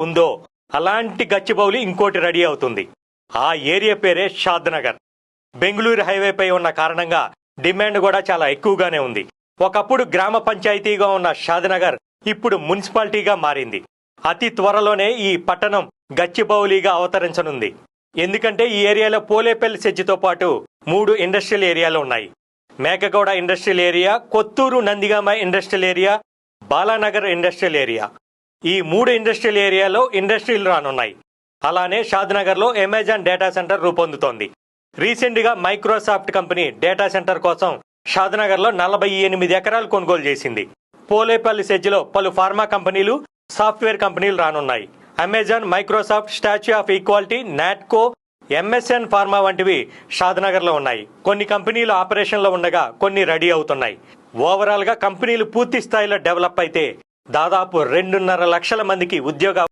ఉందో అలాంటి గచ్చిబౌలి ఇంకోటి రెడీ అవుతుంది. ఆ ఏరియా పేరే షాద్నగర్. బెంగళూరు హైవేపై ఉన్న కారణంగా డిమాండ్ కూడా చాలా ఎక్కువగానే ఉంది. ఒకప్పుడు గ్రామ పంచాయతీగా ఉన్న షాద్నగర్ ఇప్పుడు మున్సిపాలిటీగా మారింది. అతి త్వరలోనే ఈ పట్టణం గచ్చిబౌలిగా అవతరించనుంది. ఎందుకంటే ఈ ఏరియాలో పోలేపల్లి సెజ్జితో పాటు 3 ఇండస్ట్రియల్ ఏరియాలు ఉన్నాయి. Mekaguda industrial area, Kothur Nandigama industrial area, Balanagar industrial area. ఈ 3 ఇండస్ట్రియల్ ఏరియాలో ఇండస్ట్రీలు రానున్నాయి. అలానే షాద్నగర్లో అమెజాన్ డేటా సెంటర్ రూపొందుతోంది. రీసెంట్గా మైక్రోసాఫ్ట్ కంపెనీ డేటా సెంటర్ కోసం షాద్నగర్లో 48 ఎకరాలు కొనుగోలు చేసింది. పోలేపల్లి సెజ్జిలో పలు ఫార్మా కంపెనీలు, సాఫ్ట్వేర్ కంపెనీలు రానున్నాయి. Amazon, Microsoft, statue of equality, Natco, MSN pharma వంటివి షాద్నగర్లో ఉన్నాయి. కొన్ని కంపెనీలు ఆపరేషన్లో ఉండగా కొన్ని రెడీ అవుతున్నాయి. ఓవరాల్గా కంపెనీలు పూర్తి స్థాయిలో డెవలప్ అయితే దాదాపు 2.5 లక్షల మందికి ఉద్యోగ